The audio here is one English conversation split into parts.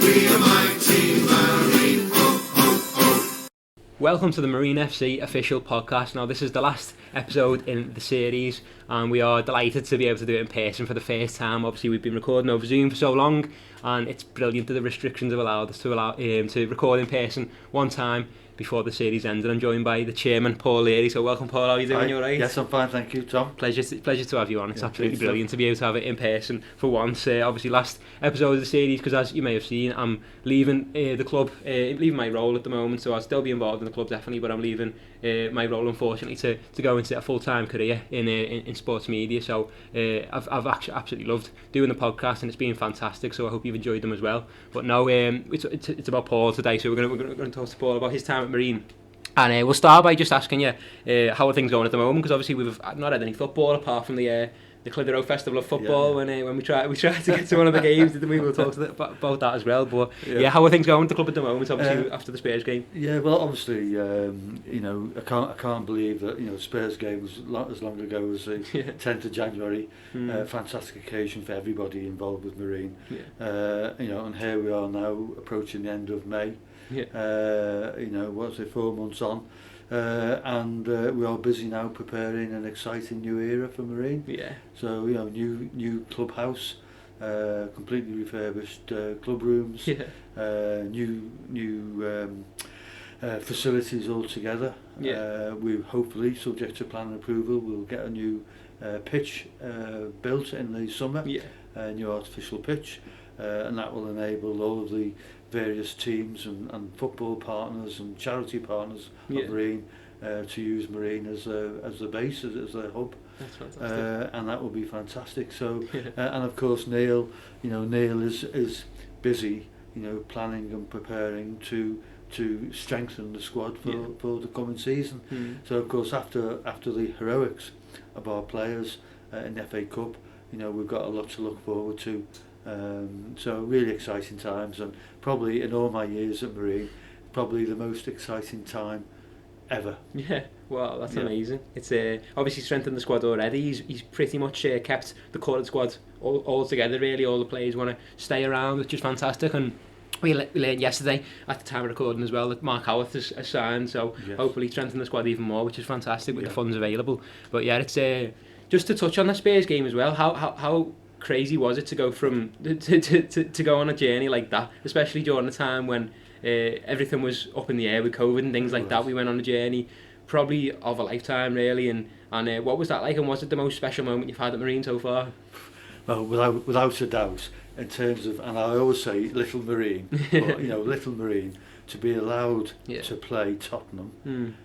We are mighty Marine. Oh, oh, oh. Welcome to the Marine FC official podcast. Now, this is the last episode in the series, and we are delighted to be able to do it in person for the first time. Obviously, we've been recording over Zoom for so long, and it's brilliant that the restrictions have allowed us to record in person one time before the series ends. And I'm joined by the chairman, Paul Leary. So welcome, Paul. How are you doing? Hi. You all right? Yes, I'm fine, thank you, Tom. Pleasure to have you on. It's absolutely great brilliant to be able to have it in person for once. Obviously, last episode of the series, because as you may have seen, I'm leaving the club, leaving my role at the moment. So I'll still be involved in the club definitely, but I'm leaving my role, unfortunately, to go into a full-time career in sports media. So I've actually absolutely loved doing the podcast, and it's been fantastic. So I hope you've enjoyed them as well. But no, it's about Paul today. So we're going to talk to Paul about his time at Marine. And we'll start by just asking you how are things going at the moment, because obviously we've not had any football apart from the Clitheroe Festival of Football when we try to get to one of the games, didn't we? We'll talk about that as well. But yeah, how are things going at the club at the moment? Obviously after the Spurs game. Yeah, well, obviously, I can't believe that Spurs game was as long ago as the 10th of January. Fantastic occasion for everybody involved with Marine. And here we are now approaching the end of May. What's it, 4 months on, and we are busy now preparing an exciting new era for Marine. So new clubhouse, completely refurbished club rooms, new facilities altogether. We hopefully, subject to plan approval, will get a new pitch built in the summer, a new artificial pitch, and that will enable all of the various teams and football partners and charity partners of Marine to use Marine as the base, as their hub. That's fantastic. And that will be fantastic. So and of course Neil is busy planning and preparing to strengthen the squad for the coming season. So of course after the heroics of our players in the FA Cup, we've got a lot to look forward to. So really exciting times, and probably in all my years at Marine, probably the most exciting time ever. Yeah, well, that's amazing. It's obviously strengthened the squad already. He's pretty much kept the core of the squad all together, really. All the players want to stay around, which is fantastic. And we learned yesterday at the time of recording as well that Mark Howarth has signed, so hopefully strengthen the squad even more, which is fantastic with the funds available. But yeah, it's just to touch on the Spurs game as well. How crazy was it to go from to go on a journey like that, especially during the time when everything was up in the air with COVID and things like that? We went on a journey probably of a lifetime, really. And what was that like, and was it the most special moment you've had at Marine so far? Well, without a doubt, in terms of, and I always say Little Marine, but, Little Marine, to be allowed to play Tottenham,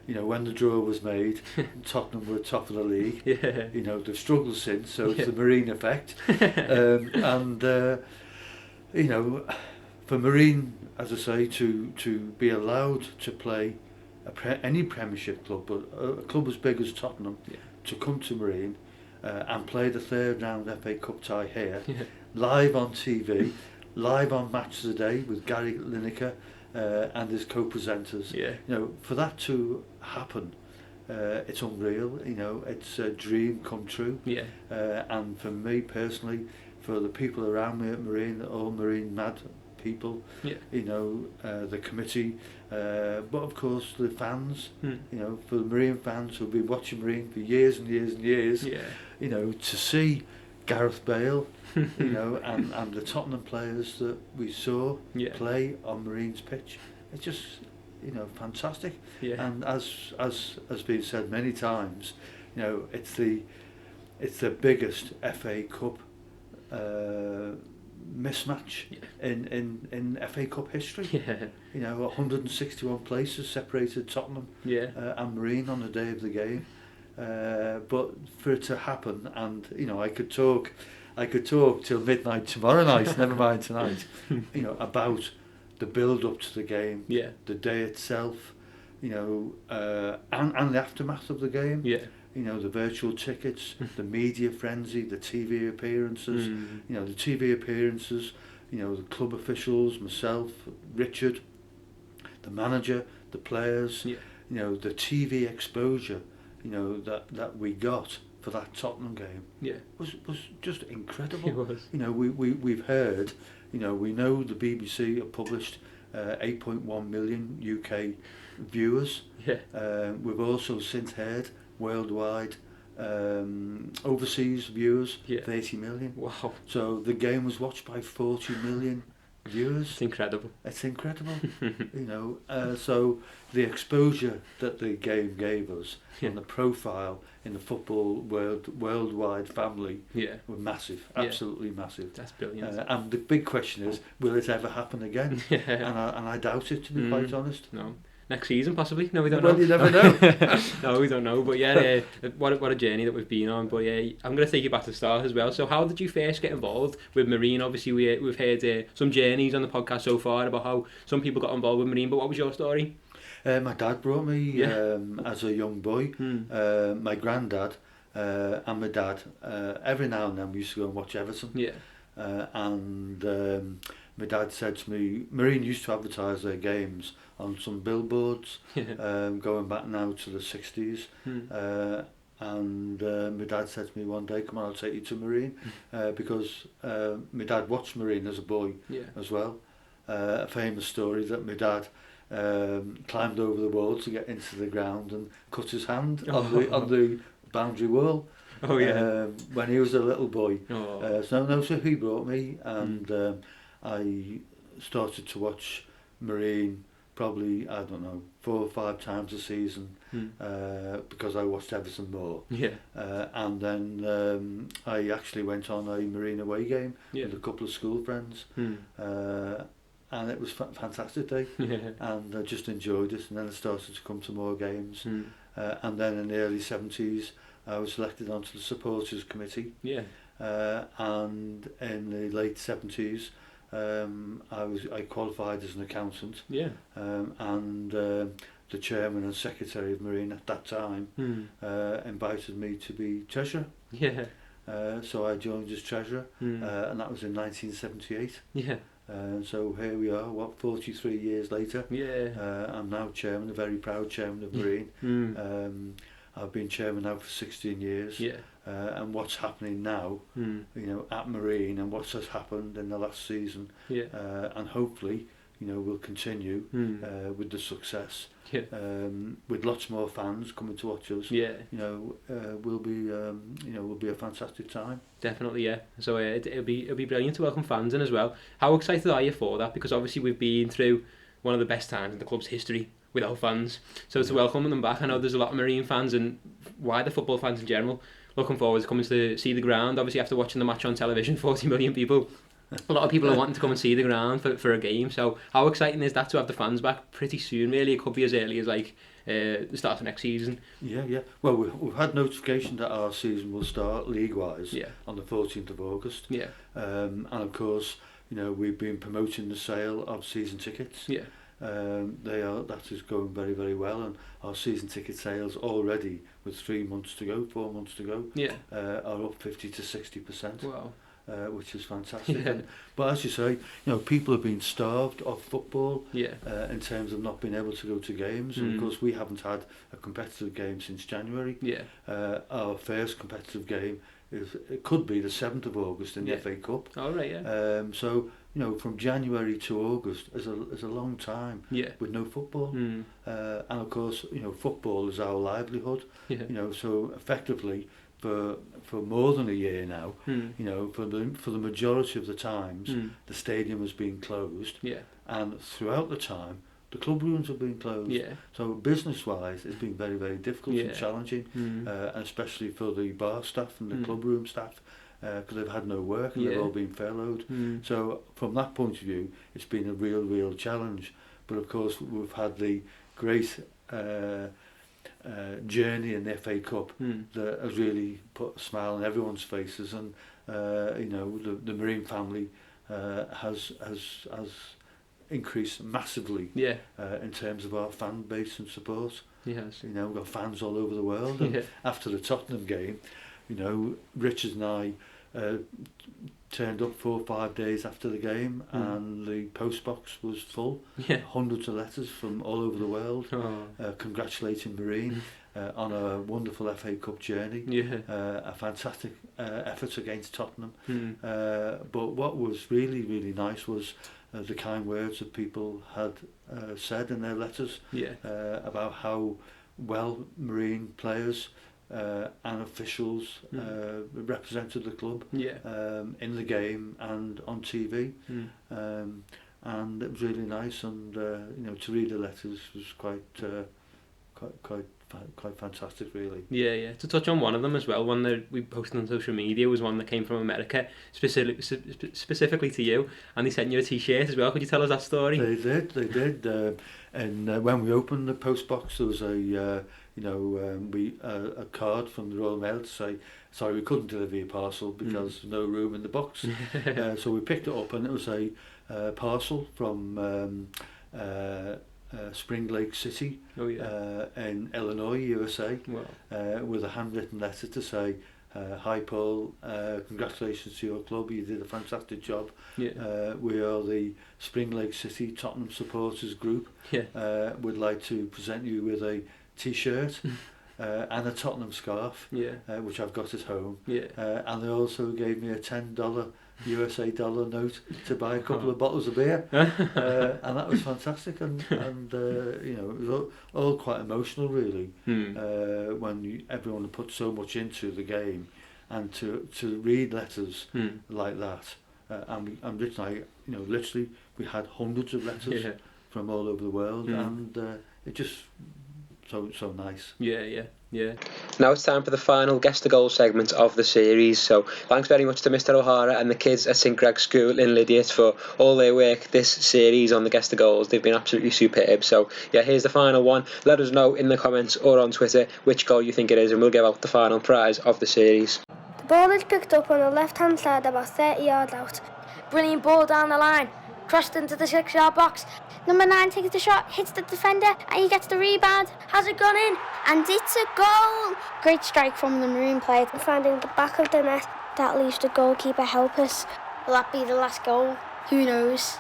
when the draw was made, Tottenham were top of the league. They've struggled since, so it's the Marine effect. For Marine, as I say, to be allowed to play any Premiership club, but a club as big as Tottenham, to come to Marine and play the third round FA Cup tie here, live on TV, live on Match of the Day with Gary Lineker and his co-presenters. For that to happen, it's unreal. It's a dream come true. And for me personally, for the people around me at Marine, all Marine mad people, the committee, but of course the fans, for the Marine fans who've been watching Marine for years and years and years, to see Gareth Bale, and the Tottenham players that we saw play on Marine's pitch, it's just fantastic. And as has been said many times, it's the biggest FA Cup mismatch in FA Cup history. 161 places separated Tottenham and Marine on the day of the game. But for it to happen, and I could talk till midnight tomorrow night, never mind tonight, about the build up to the game, the day itself, and the aftermath of the game. The virtual tickets, the media frenzy, the TV appearances, the club officials, myself, Richard, the manager, the players, the TV exposure, that we got for that Tottenham game Yeah. was just incredible. It was. You know, we've heard, you know, we know the BBC have published 8.1 million UK viewers. Yeah. We've also since heard worldwide overseas viewers, Yeah. 30 million. Wow. So the game was watched by 40 million viewers. It's incredible. It's incredible. You know, so the exposure that the game gave us and the profile in the football worldwide family Yeah. were massive, Yeah. absolutely massive. That's brilliant. And the big question is, will it ever happen again? Yeah. And I doubt it, to be quite honest. No. Next season, possibly. No, we don't Well, know. you never know. No, we don't know. But yeah, what a journey that we've been on. But yeah, I'm going to take you back to the start as well. So how did you first get involved with Marine? Obviously, we've heard some journeys on the podcast so far about how some people got involved with Marine. But what was your story? My dad brought me as a young boy. My granddad and my dad, every now and then we used to go and watch Everton. Yeah. And my dad said to me, Marine used to advertise their games on some billboards, going back now to the 60s. And my dad said to me one day, come on, I'll take you to Marine, because my dad watched Marine as a boy as well. A famous story that my dad climbed over the wall to get into the ground and cut his hand on the boundary wall. Oh yeah. When he was a little boy. Oh. So he brought me, and I started to watch Marine probably, I don't know, 4 or 5 times a season, because I watched Everton more. Yeah. And then I actually went on a Marine away game with a couple of school friends, and it was a fantastic day, and I just enjoyed it. And then I started to come to more games, and then in the early 70s I was selected onto the supporters committee, and in the late 70s I qualified as an accountant, and the chairman and secretary of Marine at that time invited me to be treasurer. So I joined as treasurer, and that was in 1978. So here we are, 43 years later. I'm now chairman, a very proud chairman of Marine. I've been chairman now for 16 years. And what's happening now, you know, at Marine, and what has happened in the last season, and hopefully, you know, we'll continue with the success, with lots more fans coming to watch us. You know, will be a fantastic time. Definitely, yeah. So it'll be brilliant to welcome fans in as well. How excited are you for that? Because obviously we've been through one of the best times in the club's history without fans. So to welcome them back, I know there's a lot of Marine fans and wider football fans in general looking forward to coming to see the ground. Obviously after watching the match on television, 40 million people, a lot of people are wanting to come and see the ground for a game. So how exciting is that to have the fans back pretty soon? Really, it could be as early as like the start of next season. Well, we've had notification that our season will start league-wise on the 14th of August. And of course, you know, we've been promoting the sale of season tickets. That is going very, very well, and our season ticket sales already, with 4 months to go, are up 50 to 60%. Wow. Which is fantastic. But as you say, you know, people have been starved of football in terms of not being able to go to games, and of course we haven't had a competitive game since January. Our first competitive game it could be the 7th of August in the FA Cup. So, you know, from January to August is a long time with no football. And of course, you know, football is our livelihood. You know, so effectively for more than a year now, you know, for the majority of the times, the stadium has been closed, and throughout the time the club rooms have been closed. So business-wise, it's been very, very difficult and challenging, and especially for the bar staff and the club room staff, because they've had no work and they've all been furloughed. So from that point of view, it's been a real challenge. But of course, we've had the great journey in the FA Cup that has really put a smile on everyone's faces, and you know, the Marine family has increased massively in terms of our fan base and support. You know, we've got fans all over the world, and after the Tottenham game, you know, Richard and I turned up 4 or 5 days after the game, and the post box was full. Hundreds of letters from all over the world congratulating Marine, on a wonderful FA Cup journey. Yeah. A fantastic effort against Tottenham. Mm. But what was really, really nice was the kind words that people had said in their letters Yeah. about how well Marine players and officials represented the club Yeah. in the game and on TV. Mm. And it was really nice, and to read the letters was quite fantastic, really. Yeah. To touch on one of them as well, one that we posted on social media was one that came from America, specifically to you, and they sent you a T-shirt as well. Could you tell us that story? They did. And when we opened the post box, there was a card from the Royal Mail to say, sorry, we couldn't deliver your parcel because there's no room in the box. So we picked it up, and it was a parcel from Spring Lake City in Illinois, USA, with a handwritten letter to say, hi Paul, congratulations to your club, you did a fantastic job. We are the Spring Lake City Tottenham supporters group. Would like to present you with a T-shirt and a Tottenham scarf, which I've got at home. And they also gave me a $10 USA dollar note to buy a couple of bottles of beer, and that was fantastic. And it was all quite emotional, really, when everyone put so much into the game, and to read letters like that. And literally, we had hundreds of letters from all over the world, and it just so nice. Yeah. Now it's time for the final Guess the Goal segment of the series. So thanks very much to Mr O'Hara and the kids at St Greg's School in Lydiate for all their work this series on the Guess the Goals. They've been absolutely superb. So here's the final one. Let us know in the comments or on Twitter which goal you think it is, and we'll give out the final prize of the series. The ball is picked up on the left-hand side about 30 yards out. Brilliant ball down the line. Crossed into the 6-yard box. Number 9 takes the shot, hits the defender, and he gets the rebound. Has it gone in? And it's a goal! Great strike from the Marine player. Finding the back of the net, that leaves the goalkeeper helpless. Will that be the last goal? Who knows?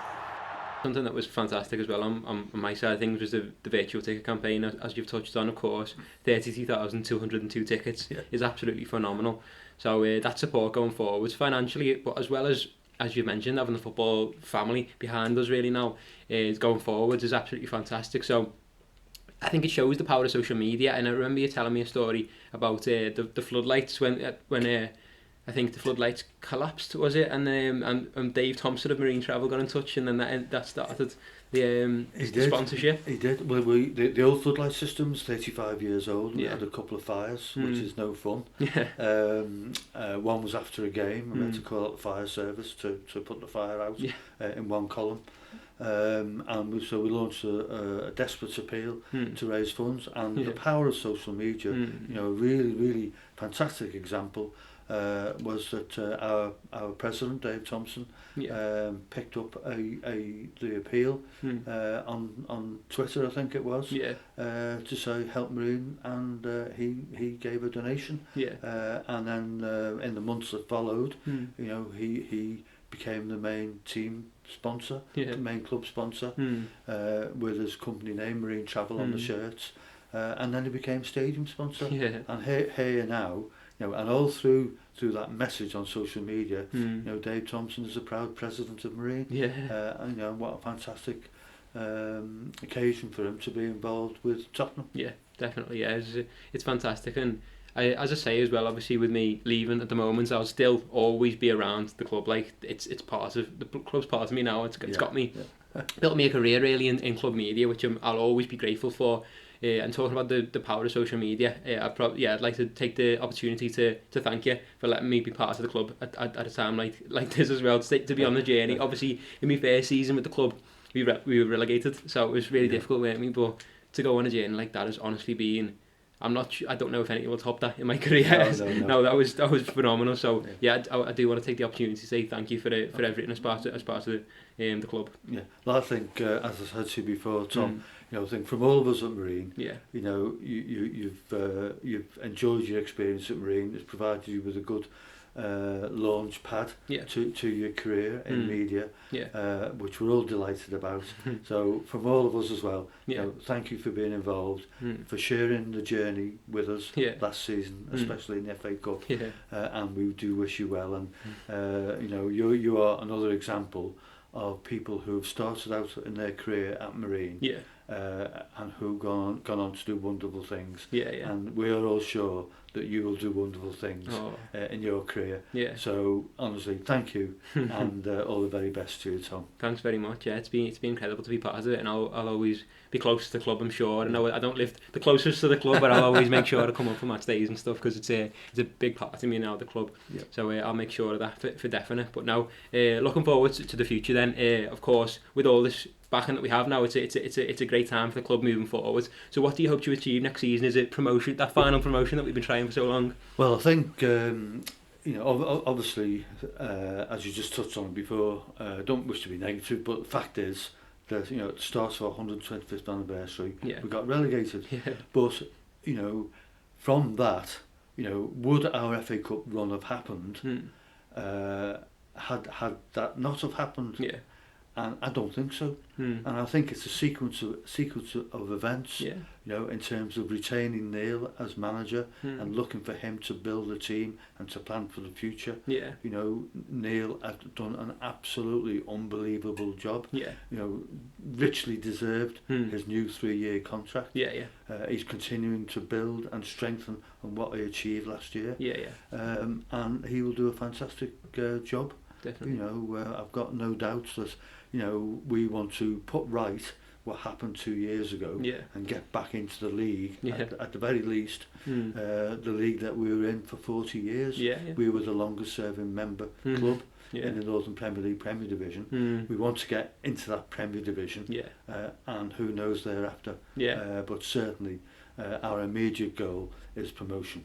Something that was fantastic as well on my side of things was the virtual ticket campaign, as you've touched on, of course. 32,202 tickets is absolutely phenomenal. So that support going forwards financially, but as well as you mentioned, having the football family behind us really now going forwards is absolutely fantastic. So I think it shows the power of social media. And I remember you telling me a story about the floodlights when I think the floodlights collapsed, was it? And Dave Thompson of Marine Travel got in touch, and then that started the sponsorship. He did. Well, the old floodlight system's 35 years old. We had a couple of fires, which is no fun. One was after a game, and we had to call out the fire service to put the fire out in one column. So we launched a desperate appeal to raise funds, and the power of social media, a really, really fantastic example was that our president, Dave Thompson, picked up the appeal on Twitter, I think it was, to say help Marine, and he gave a donation, and then in the months that followed, he became the main team sponsor, the main club sponsor, with his company name Marine Travel on the shirts, and then he became stadium sponsor, and here now, and all through that message on social media, Dave Thompson is a proud president of Marine, and what a fantastic occasion for him to be involved with Tottenham. Definitely, it's fantastic. And as I say as well, obviously with me leaving at the moment, I'll still always be around the club. Like it's part of the club's part of me now. It's got me built me a career really in club media, which I'll always be grateful for. And talking about the power of social media, I'd like to take the opportunity to thank you for letting me be part of the club at a time like this as well, to be on the journey. Obviously, in my first season with the club, we were relegated, so it was really difficult, weren't we? But to go on a journey like that has honestly been, I don't know if anything will top that in my career. No, that was phenomenal. So I do want to take the opportunity to say thank you for everything as part of the club. Well, I think as I said to you before, Tom, I think from all of us at Marine, you've enjoyed your experience at Marine. It's provided you with a good launch pad to your career in media, which we're all delighted about. So from all of us as well, you know, thank you for being involved, for sharing the journey with us last season, especially in the FA Cup, and we do wish you well. And you know, you are another example of people who have started out in their career at Marine, and who've gone on to do wonderful things. And we are all sure that you will do wonderful things in your career. So honestly, thank you, and all the very best to you, Tom. Thanks very much. Yeah, it's been incredible to be part of it, and I'll always be close to the club, I'm sure. I know I don't live the closest to the club, but I'll always make sure to come up for match days and stuff, because it's a big part of me now, the club. So I'll make sure of that for definite. But now, looking forward to the future then, of course, with all this backing that we have now, it's a great time for the club moving forward. So what do you hope to achieve next season? Is it promotion, that final promotion that we've been trying for so long? Well, I think you know, obviously, as you just touched on before, I don't wish to be negative, but the fact is that, you know, it starts our 125th anniversary. We got relegated, but you know, from that, you know, would our FA Cup run have happened had that not have happened? And I don't think so. And I think it's a sequence of events, you know, in terms of retaining Neil as manager and looking for him to build a team and to plan for the future. You know, Neil has done an absolutely unbelievable job. You know, richly deserved his new 3-year contract. He's continuing to build and strengthen on what he achieved last year. And he will do a fantastic job. Definitely. You know, I've got no doubts that, you know, we want to put right what happened 2 years ago and get back into the league at the very least, the league that we were in for 40 years. We were the longest serving member club in the Northern Premier League Premier Division. We want to get into that Premier Division, and who knows thereafter. But certainly our immediate goal is promotion.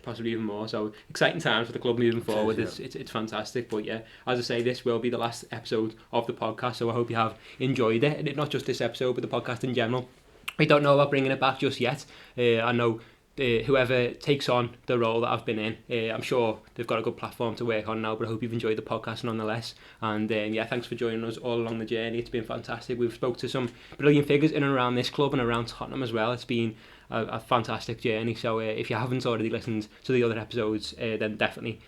Possibly even more. So exciting times for the club moving forward. It's fantastic. But yeah, as I say, this will be the last episode of the podcast, so I hope you have enjoyed it, and not just this episode but the podcast in general. We don't know about bringing it back just yet. I know whoever takes on the role that I've been in, I'm sure they've got a good platform to work on now, but I hope you've enjoyed the podcast nonetheless. And yeah, thanks for joining us all along the journey. It's been fantastic. We've spoke to some brilliant figures in and around this club and around Tottenham as well. It's been a fantastic journey. So if you haven't already listened to the other episodes, then definitely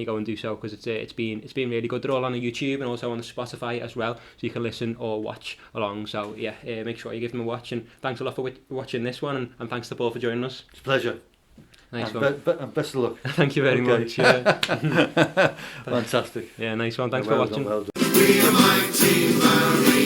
go and do so, because it's been really good. They're all on the YouTube and also on the Spotify as well, so you can listen or watch along. So yeah, make sure you give them a watch, and thanks a lot for watching this one, and thanks to Paul for joining us. It's a pleasure. Nice one. And best of luck. Thank you very much. Fantastic. Yeah, nice one. Thanks for watching. Well done. We are mighty Marine.